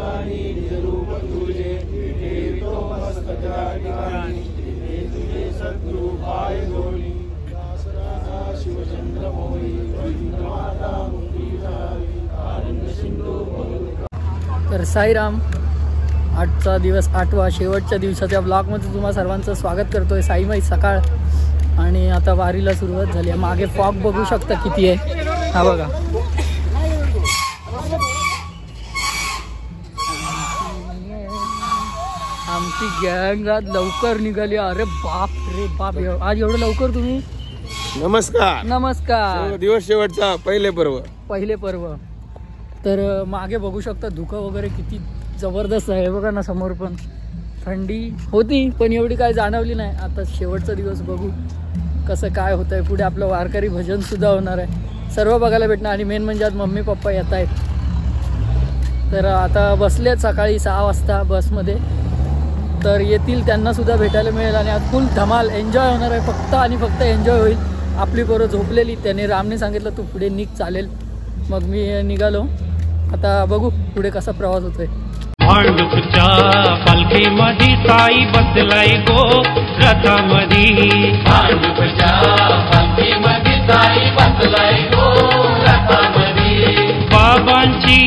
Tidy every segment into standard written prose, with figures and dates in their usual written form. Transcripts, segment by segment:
ठिकाणी निजरूप तुझे ठेवितो मस्तका ठिकाणी ते तुझे सद्गुरु पाय जोडी दासराजा शिवचंद्र मोही माता मुक्ती झाली आनंद सिंधू बोल। तर साईराम, आजचा दिवस 8वा शेवटच्या दिवसाच्या ब्लॉगमध्ये तुम्हा सर्वांचं स्वागत करतोय। साईमाई सकाळ आणि आता वारीला सुरुवात झाली आहे। मागे फॉग बघू शकता किती आहे, हा बघा। आमची गँग आज लवकर निघाली। अरे बाप रे बाप, आज एवढं लवकर तुम्ही? नमस्कार नमस्कार। दिवस शेवटचा पहिले पर्व। तर मागे बघू शकता धुकं वगैरे किती जबरदस्त आहे, बघा ना। समोर पण थंडी होती पण एवढी काय जाणवली नाही। आता शेवटचा दिवस, बघू कसं काय होतं आहे। पुढे आपलं वारकरी भजन सुद्धा होणार आहे, सर्व बघायला भेटणार। आणि मेन म्हणजे आज मम्मी पप्पा येत आहेत, तर आता बसलेत सकाळी 6 वाजता बसमध्ये, तर येतील, त्यांना सुद्धा भेटायला मिळेल। आणि आज फुल धमाल एन्जॉय होणार आहे, फक्त आणि फक्त एन्जॉय होईल। आपली पोरं झोपलेली, त्याने रामने सांगितलं तू पुढे निघ, चालेल। मग मी निघालो, आता बघू पुढे कसा प्रवास होतोय। भांडुपच्या पालखीमध्ये साई बसलाय गो रथामध्ये, भांडुपच्या पालखीमध्ये साई बसलाय गो रथामध्ये। बाबांची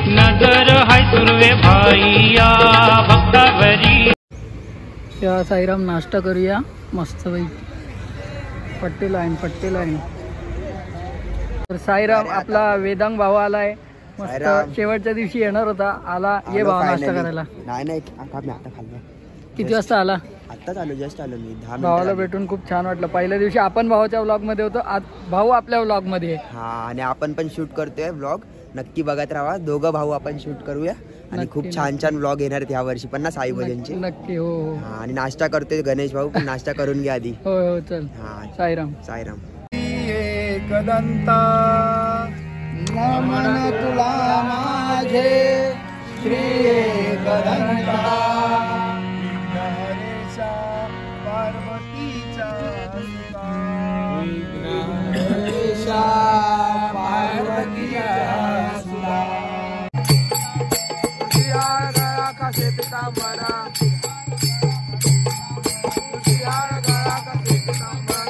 नजर हाय सुर्वे भाई या भक्तावरी। या साईराम, नाश्ता करूया मस्त बाई, पट्टे लाईन। तर साईराम, आपला वेदांग भाऊ आलाय, मस्त शेवटच्या दिवशी येणार होता, आला। ये भावा नाश्ता करायला। नाही आता खाल्लं। किती वाजता आला? आत्ताच आलो, जस्ट आलो मी, 10 भावाला भेटून खूप छान वाटलं। पहिल्या दिवशी आपण भावाच्या व्लॉग मध्ये होतो, आज भाऊ आपल्या व्लॉग मध्ये आहे। हा, आणि आपण पण शूट करतोय व्लॉग, नक्की बघत राहा। दोघं भाऊ आपण शूट करूया आणि खूप छान व्लॉग येणार आहेत या वर्षी पण ना साई भजनची। नक्की, हो। हा, आणि नाश्ता करतोय गणेश भाऊ, पण नाश्ता करून घ्या आधी। हो चल। हा, साईराम। एकदंता नमन तुला माझे श्री एकदंता, विघ्नहरेशा पार्वतीचा सुता, विघ्नहरेशा पार्वतीचा सुता। तुझ्या गळा कसे पितांबरा, तुझ्या गळा कसे पितांबरा।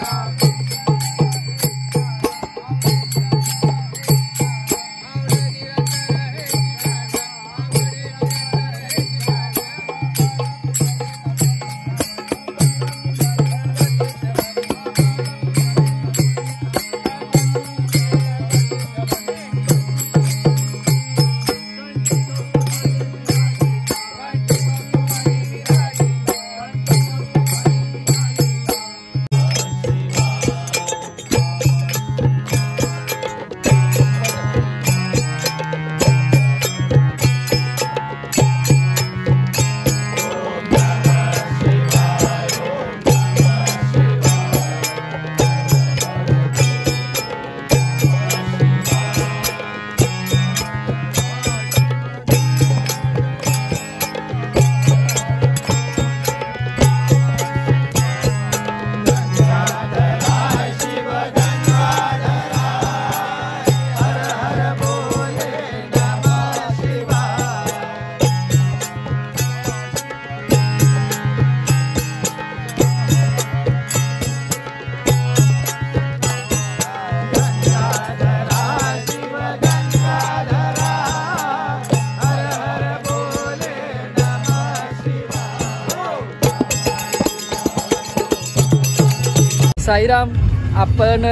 साईराम, आपण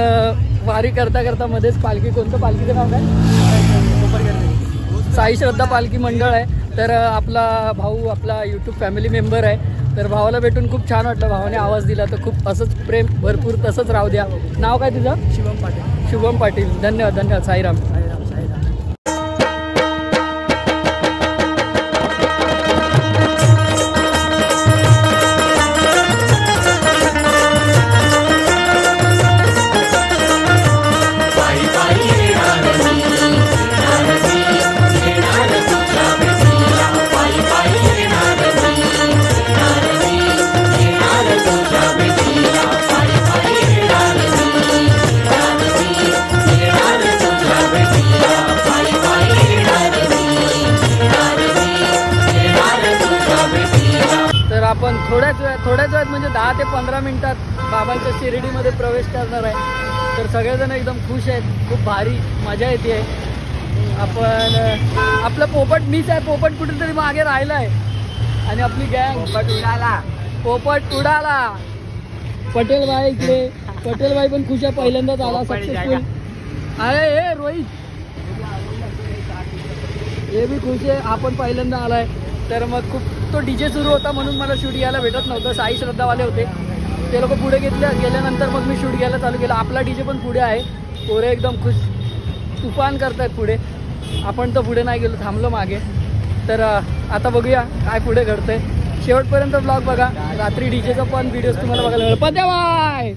वारी करता करता मध्येच पालखी, कोणतं पालखीचं नाव काय? साई श्रद्धा पालखी मंडळ आहे। तर आपला भाऊ आपला यूट्यूब फॅमिली मेंबर आहे, तर भावाला भेटून खूप छान वाटलं। भावाने आवाज दिला, तर खूप असंच प्रेम भरपूर तसंच राहू द्या। नाव काय तुझं? शुभम पाटील। धन्यवाद साईराम। Happy 15 मिनिटात बाबांच्या शिर्डीमध्ये प्रवेश करणार आहे. तर सगळेजण एकदम खुश आहेत, खूप भारी मजा येते. आपण आपलं पोपट मिस आहे, पोपट कुठेतरी मागे राहिला आहे आणि आपली गँग पोपट उडाला. पटेल भाई इकडे, पटेल भाई पण खुश आहे, पहिल्यांदाच आला सक्सेसफुल. अरे हे रोहित हे बी खुश आहे, आपण पहिल्यांदा आलाय. तर मग खूप तो डीजे सुरू होता म्हणून मला शूट घ्यायला भेटत नव्हतं. साई श्रद्धावाले होते, ते लोक पुढे गेल्यानंतर मग मी शूट घ्यायला चालू केलं. आपला डीजे पण पुढे आहे, पोरे एकदम खुश तुफान करतायत पुढे. आपण तर पुढे नाही गेलो, थांबलो मागे. तर आता बघूया काय पुढे घडतंय. शेवटपर्यंत ब्लॉग बघा. रात्री डीजेचा पण व्हिडिओ तुम्हाला बघायला मिळेल. पद्या बाय,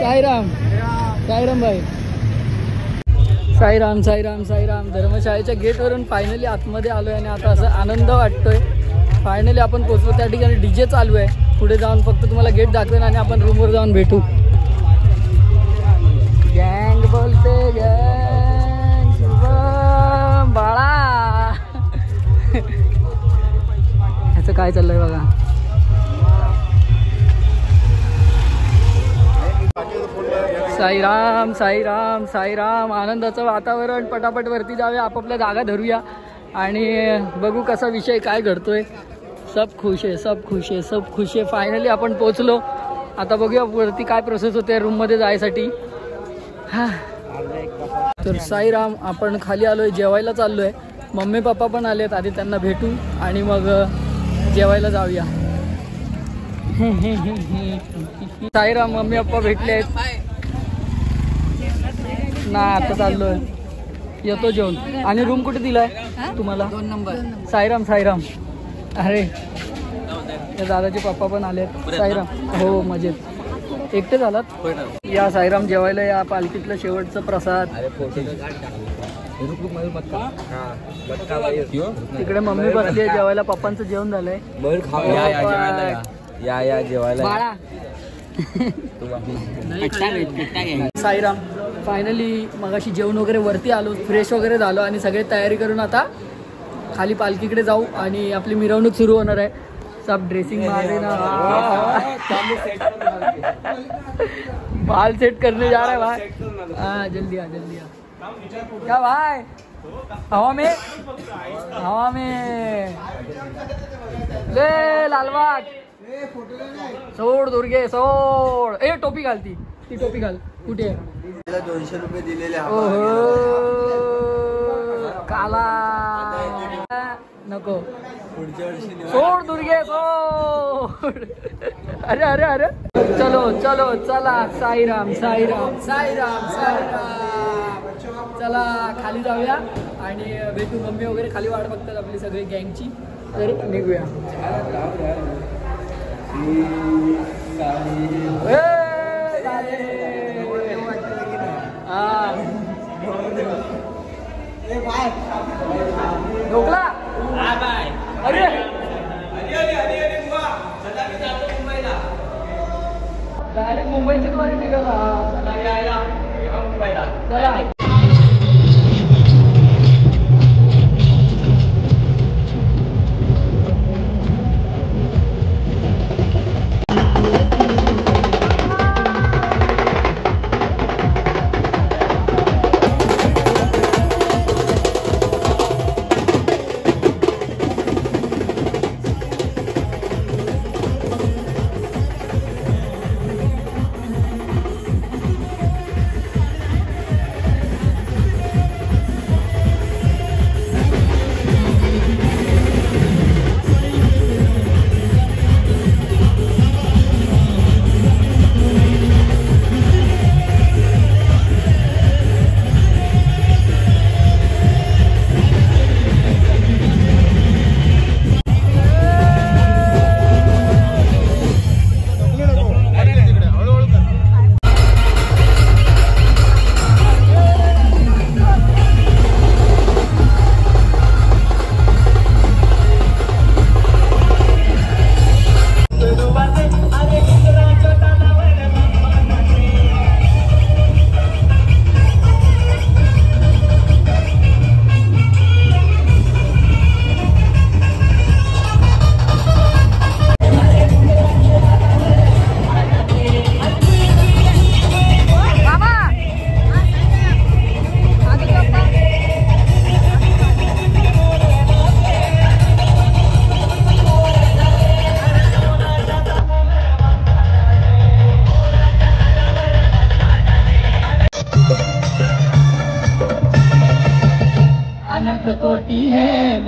साईराम, साईराम भाई, साईराम, साईराम, साईराम. धर्मशाळेच्या गेटवरून फायनली आतमध्ये आलोय आणि आता असं आनंद वाटतोय. फायनली आपण पोहोचलो. त्या ठिकाणी डीजे चालू आहे. पुढे जाऊन फक्त तुम्हाला गेट दाखवेन आणि आपण रूमवर जाऊन भेटू. गँग बोलते गँग, शुभम बाळा. ह्याचं काय चाललंय बघा. साईराम, साईराम, साईराम. आनंदाचं वातावरण. पटापट वरती जाऊया, आपापल्या जागा धरूया आणि बघू कसा विषय काय घडतोय. सब खुश आहे, सब खुश आहे, सब खुश आहे. फायनली आपण पोचलो. आता बघूया वरती काय प्रोसेस होते रूममध्ये जायसाठी. हा तर साईराम, आपण खाली आलोय, जेवायला चाललोय. मम्मी पप्पा पण आलेत, आधी त्यांना भेटू आणि मग जेवायला जाऊया. साईराम, मम्मी पप्पा भेटले आहेत ना. आता चाललोय, येतो जेवण. आणि रूम कुठे दिलाय तुम्हाला? 2 नंबर. साईराम, साईराम. अरे या दादाचे पप्पा पण आलेत. साईराम. हो मजेत. एकटे झालात? या साईराम जेवायला या. पालखीतलं शेवटचं प्रसाद. तिकडे मम्मी बसली आहे जेवायला. पप्पांचं जेवण झालंय. या जेवायला बाळा. साईराम. फायनली मगाशी जेवण वगैरे वरती आलो, फ्रेश वगैरे झालो आणि सगळे तयारी करून आता खाली पालखीकडे जाऊ आणि आपली मिरवणूक सुरू होणार आहे. सब ड्रेसिंग मारे ना, बाल सेट करने जा रहा है भाई. हाँ जल्दी आ, जल्दी आ. क्या भाई, हवा में, हवा में ले लालबाग. सोड दुर्गे सोड. ए टोपी घाल, ती टोपी घाल. कुठे आहे? 200 रुपये दिलेले. ओहो काला नको. पुढच्या वर्षी सोड दुर्गे सोड. अरे अरे अरे. चलो चलो चला. साईराम, साईराम, साईराम, साईराम. चला खाली जाऊया आणि भेटू. मम्मी वगैरे खाली वाट बघतात आपली सगळी गँगची. तर निघूया. ढोकला. अरे डायरेक्ट मुंबईची तुम्हाला निघाला. चला.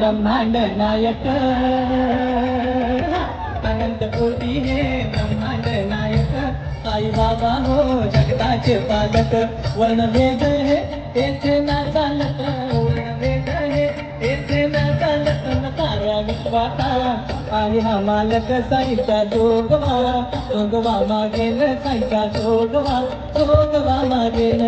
ब्रह्मांड नायक अनंत कोटी हे ब्रह्मांड नायक साई बाबा हो जगताचे पालक वर्णभेद हे येथे ना चालत वर्णभेद हे येथे ना चालत साऱ्या विश्वाचा आहे हा मालक साईचा जोगवा मागेल साईचा जोगवा मागेल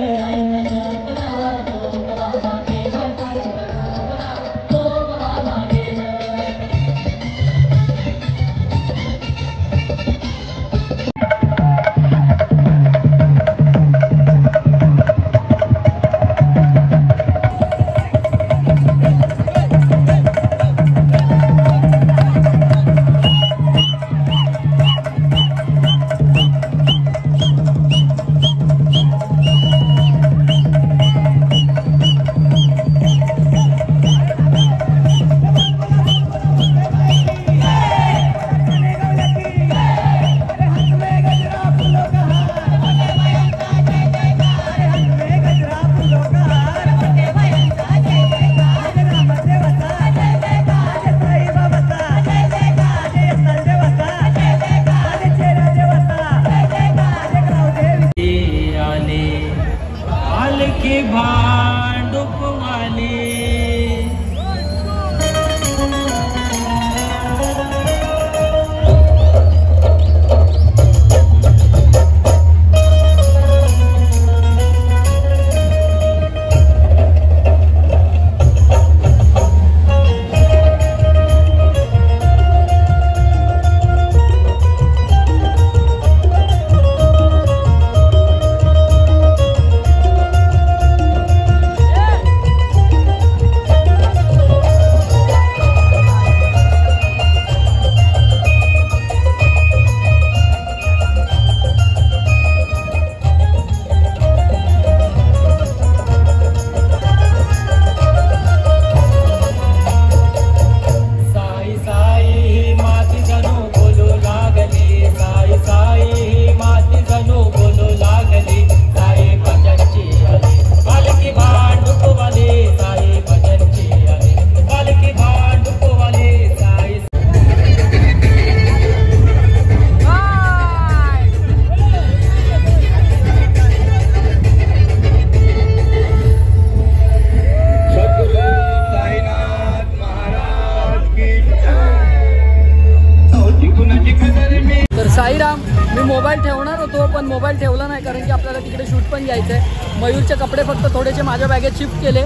साईराम, मी मोबाईल ठेवणार होतो पण मोबाईल ठेवला नाही कारण की आपल्याला तिकडे शूट पण घ्यायचं आहे. मयूरचे कपडे फक्त थोडेसे माझ्या बॅगेत शिफ्ट केले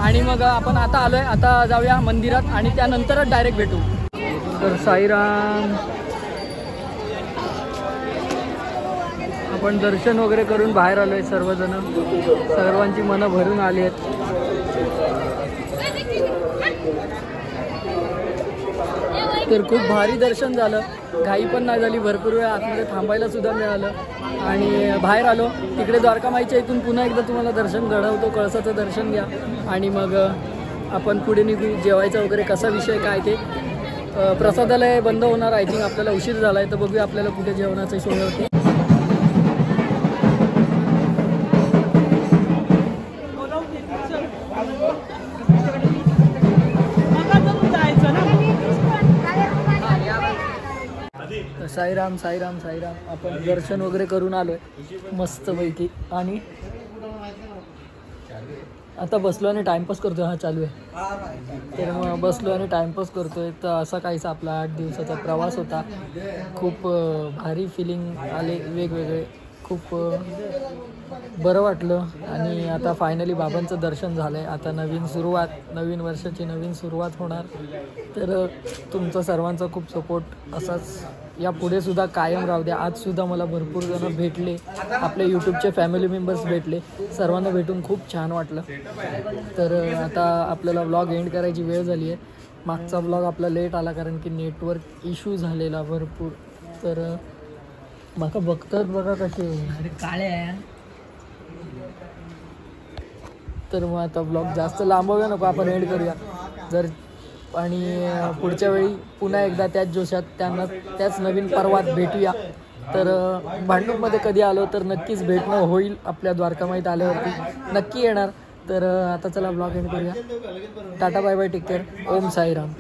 आणि मग आपण आता आलोय. आता जाऊया मंदिरात आणि त्यानंतरच डायरेक्ट भेटू. तर साईराम, आपण दर्शन वगैरे करून बाहेर आलोय सर्वजण. सर्वांची मनं भरून आली आहेत. तर खूप भारी दर्शन झालं. घाई पण नाही झाली. भरपूर वेळ आतमध्ये थांबायला सुद्धा मिळालं आणि बाहेर आलो. तिकडे द्वारकामाईच्या इथून पुन्हा एकदा तुम्हाला दर्शन घडवतो. कळसाचं दर्शन घ्या आणि मग आपण पुढे निघू. जेवायचं वगैरे कसा विषय काय ते. प्रसादालय बंद होणार आय थिंक. आपल्याला उशीर झाला आहे तर बघूया आपल्याला कुठे जेवणाचं सोय होते. साईराम साईराम साईराम. आपण दर्शन वगैरे करून आलोय मस्तपैकी आणि आता बसलो आणि टाइमपास करतोय. हा चालू आहे. तर मग बसलो आणि टाइमपास करतोय. तर असा काहीसा आपला 8 दिवसाचा प्रवास होता. खूप भारी फिलिंग आले वेगवेगळे. खूप बरं वाटलं आणि आता फायनली बाबांचं दर्शन झालं आहे. आता नवीन सुरुवात, नवीन वर्षाची नवीन सुरुवात होणार. तर तुमचा सर्वांचा खूप सपोर्ट असाच या पुढे सुद्धा कायम राहू द्या. आजसुद्धा मला भरपूर जण भेटले. आपले यूट्यूबचे फॅमिली मेंबर्स भेटले. सर्वांना भेटून खूप छान वाटलं. तर आता आपल्याला व्लॉग एंड करायची वेळ झाली आहे. मागचा व्लॉग आपला लेट आला कारण की नेटवर्क इश्यू झालेला भरपूर. तर माका बघतात बघा कसे काळे आहे. तर मग आता ब्लॉग जास्त लांबवूया नको, आपण एंड करूया. जर आणि पुढच्या वेळी पुन्हा एकदा त्याच जोशात त्याच नवीन पर्वात भेटूया. तर भांडूपमध्ये कधी आलो तर नक्कीच भेटणं होईल. आपल्या द्वारकामाईत आल्यावरती नक्की येणार. तर आता चला ब्लॉग एंड करूया. Tata bye bye, take care. Om Sairam.